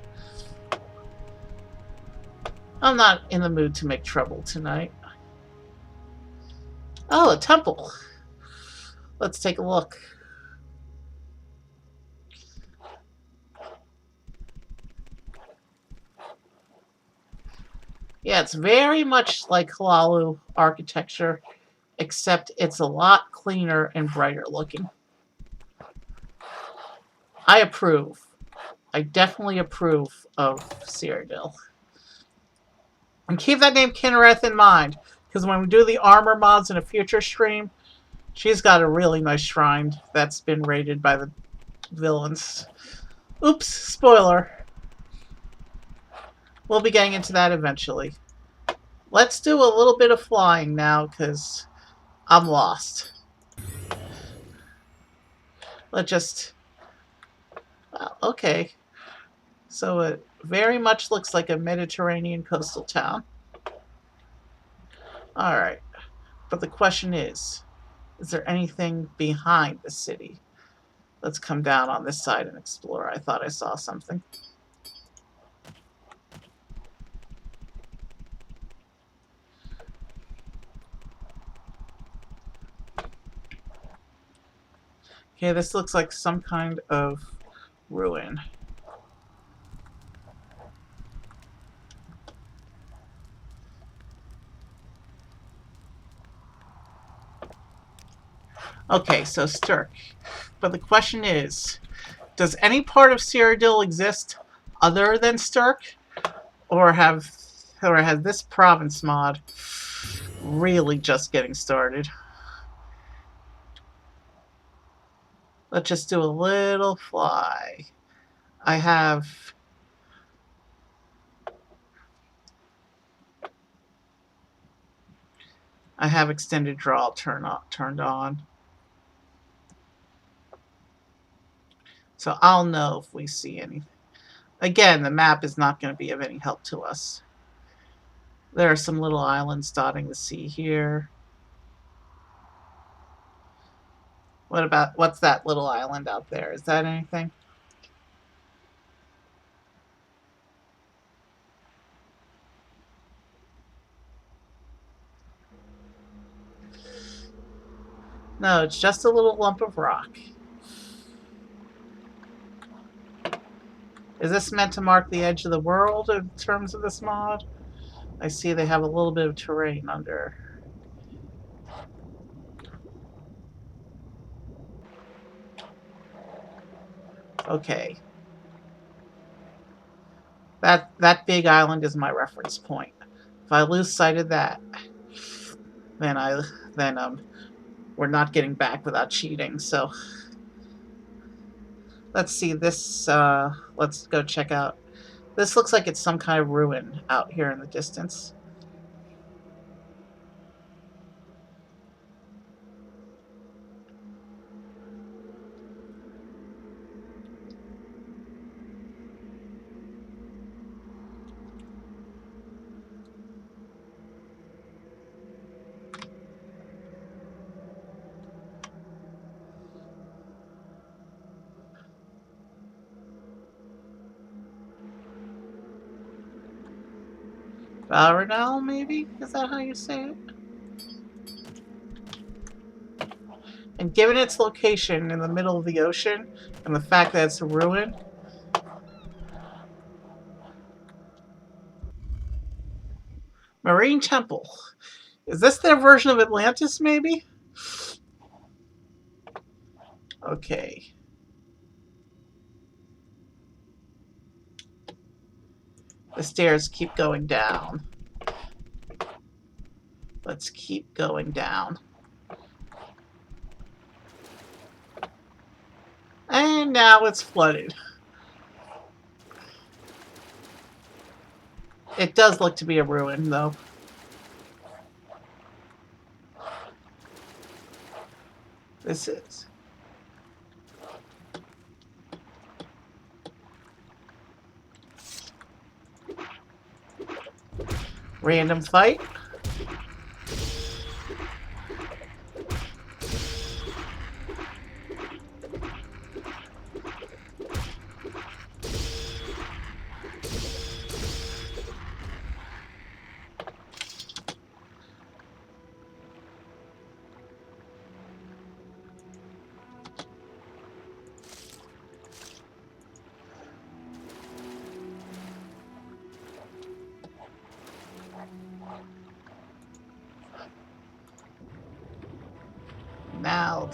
I'm not in the mood to make trouble tonight. Oh, a temple. Let's take a look. Yeah, it's very much like Hlaalu architecture, except it's a lot cleaner and brighter looking. I approve. I definitely approve of Cyrodiil. And keep that name Kinnereth in mind, because when we do the armor mods in a future stream, she's got a really nice shrine that's been raided by the villains. Oops, spoiler. We'll be getting into that eventually. Let's do a little bit of flying now, because I'm lost. Let's just... okay. So it very much looks like a Mediterranean coastal town. Alright. But the question is there anything behind the city? Let's come down on this side and explore. I thought I saw something. Okay, this looks like some kind of ruin. Okay, so Stirk. But the question is, does any part of Cyrodiil exist other than Stirk? Or has this province mod really just getting started? Let's just do a little fly. I have extended draw turned on. So I'll know if we see anything. Again, the map is not going to be of any help to us. There are some little islands dotting the sea here. What's that little island out there? Is that anything? No, it's just a little lump of rock. Is this meant to mark the edge of the world in terms of this mod? I see they have a little bit of terrain under. Okay. That big island is my reference point. If I lose sight of that, then we're not getting back without cheating. So let's see this. Let's go check out. This looks like it's some kind of ruin out here in the distance. Varanel, maybe? Is that how you say it? And given its location in the middle of the ocean, and the fact that it's a ruin, Marine Temple. Is this their version of Atlantis, maybe? Okay. The stairs keep going down. Let's keep going down. And now it's flooded. It does look to be a ruin, though. This is. Random fight. Now,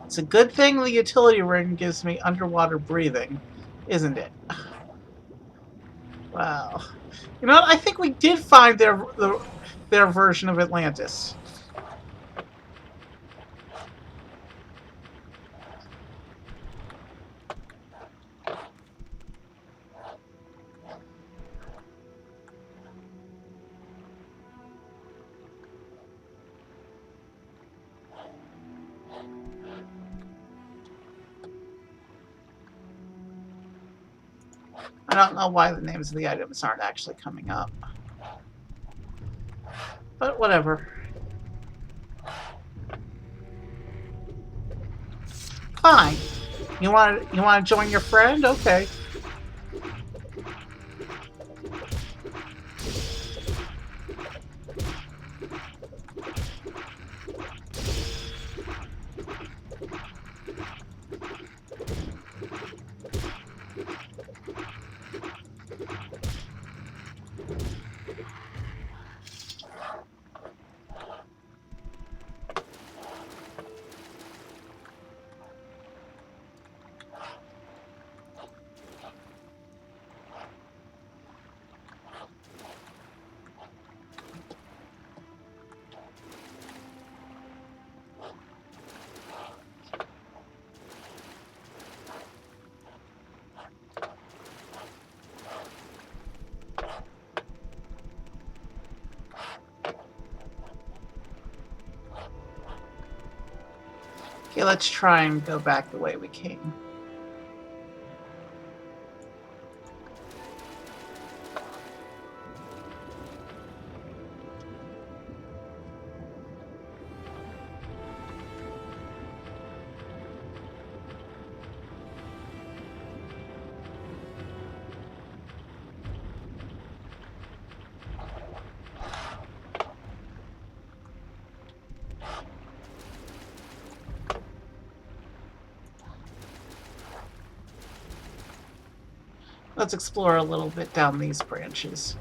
it's a good thing the utility ring gives me underwater breathing, isn't it? Wow. You know what? I think we did find their version of Atlantis. I don't know why the names of the items aren't actually coming up. But whatever. fine. You want to join your friend? Okay. Okay, let's try and go back the way we came. Let's explore a little bit down these branches.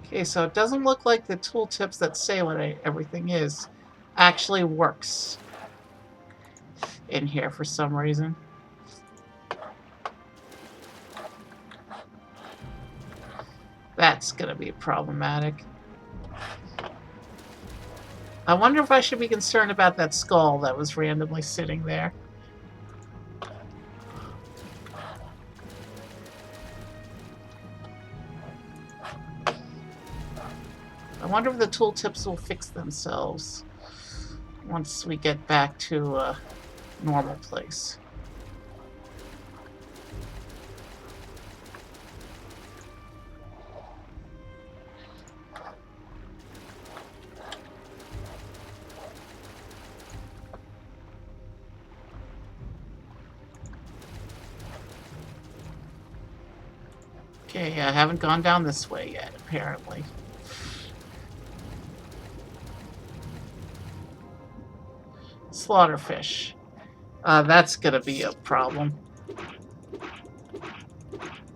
Okay, so it doesn't look like the tooltips that say what everything is actually works in here for some reason. That's gonna be problematic. I wonder if I should be concerned about that skull that was randomly sitting there. I wonder if the tooltips will fix themselves once we get back to a normal place. Okay, I haven't gone down this way yet, apparently. Slaughterfish. That's gonna be a problem.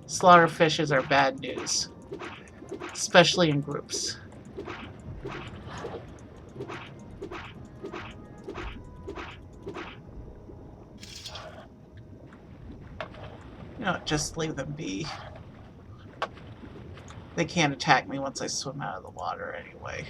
Slaughterfishes are bad news, especially in groups. You know, just leave them be. They can't attack me once I swim out of the water anyway.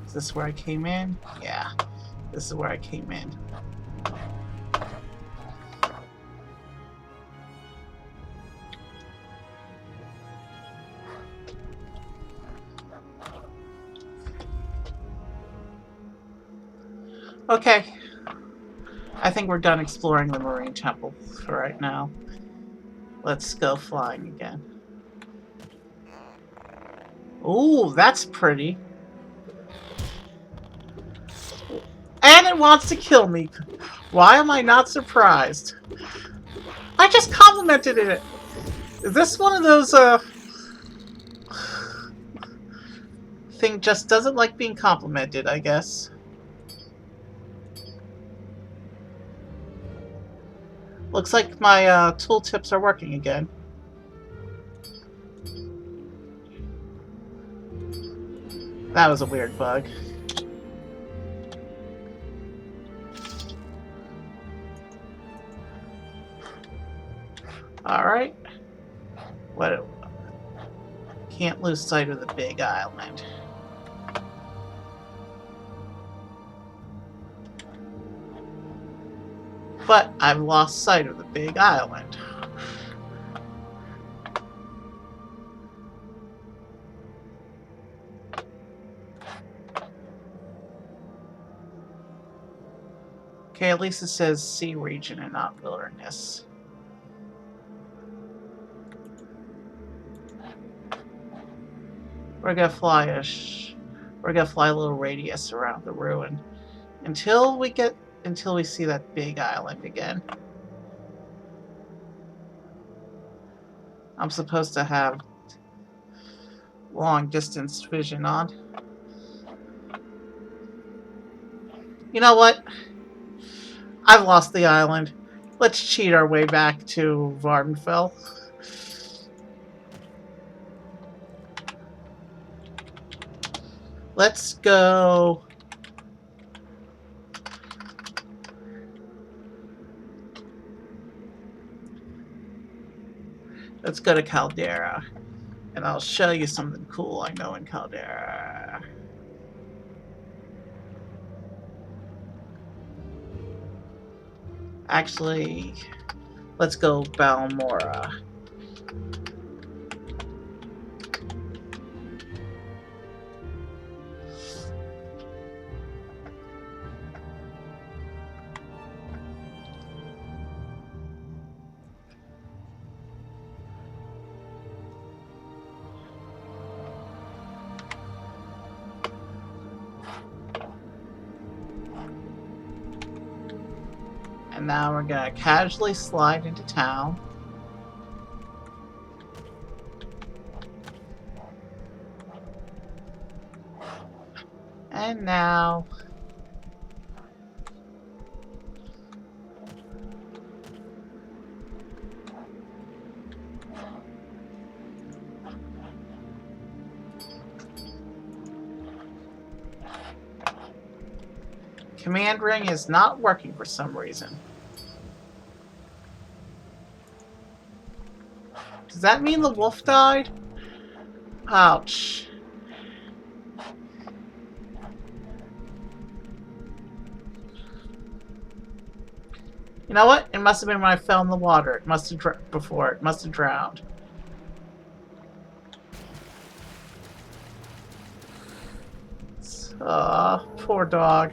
Is this where I came in? Yeah, this is where I came in. Okay. I think we're done exploring the Marine Temple for right now. Let's go flying again. Ooh, that's pretty. And it wants to kill me. Why am I not surprised? I just complimented it. Is this one of those, thing just doesn't like being complimented, I guess. Looks like my tooltips are working again. That was a weird bug. Alright. What? Can't lose sight of the big island. But I've lost sight of the big island. Okay, at least it says sea region and not wilderness. We're gonna fly a little radius around the ruin until we see that big island again. I'm supposed to have long distance vision on. You know what? I've lost the island. Let's cheat our way back to Vardenfell. Let's go. Let's go to Caldera. And I'll show you something cool I know in Caldera. Actually, let's go Balmora. And now we're gonna casually slide into town. And now command ring is not working for some reason. Does that mean the wolf died? Ouch. You know what? It must have been when I fell in the water. It must have It must have drowned. Poor dog.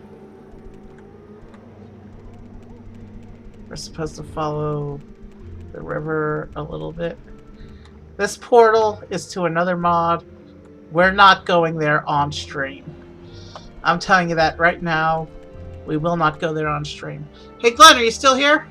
We're supposed to follow the river a little bit. This portal is to another mod. We're not going there on stream. I'm telling you that right now. We will not go there on stream. Hey Glenn, are you still here?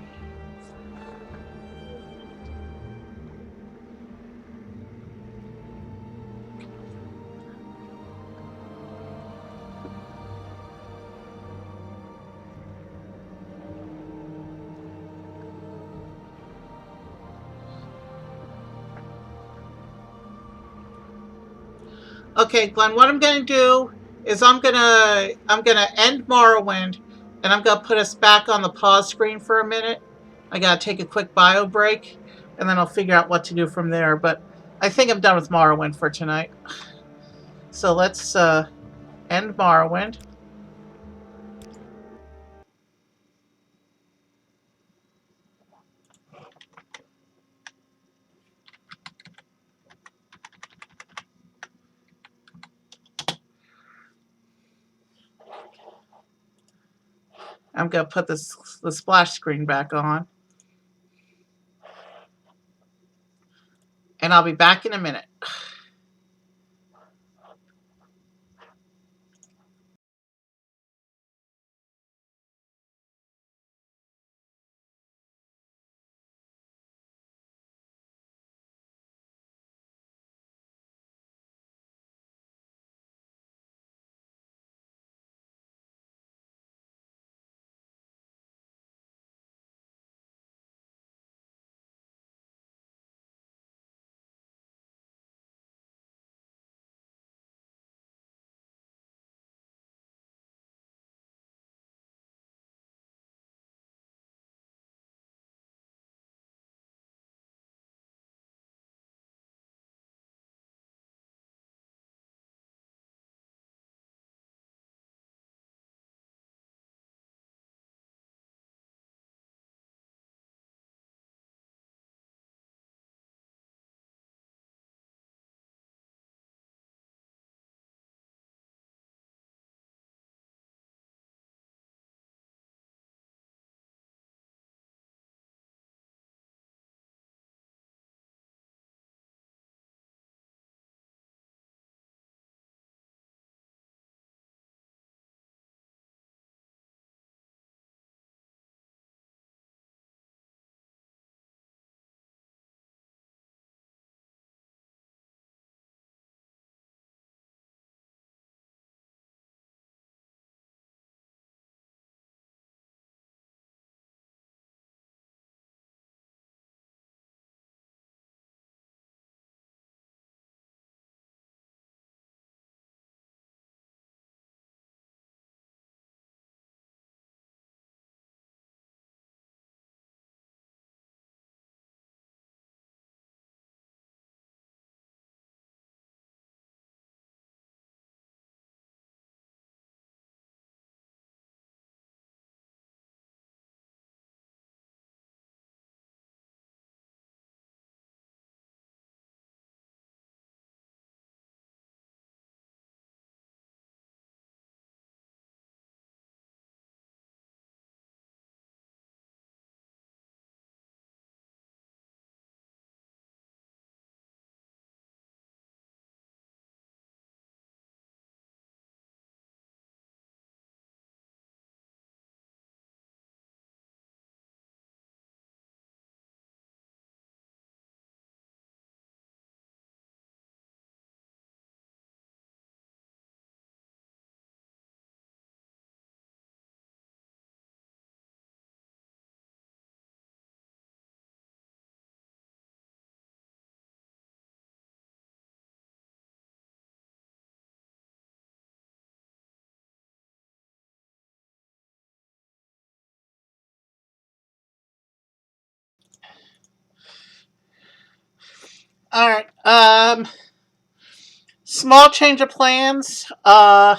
Okay, Glenn, what I'm gonna do is I'm gonna end Morrowind and I'm gonna put us back on the pause screen for a minute. I gotta take a quick bio break and then I'll figure out what to do from there. But I think I'm done with Morrowind for tonight. So let's end Morrowind. I'm gonna put the splash screen back on. And I'll be back in a minute. Alright, small change of plans. I'm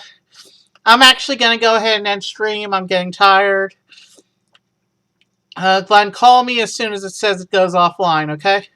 actually gonna go ahead and end stream. I'm getting tired. Glenn, call me as soon as it says it goes offline, okay?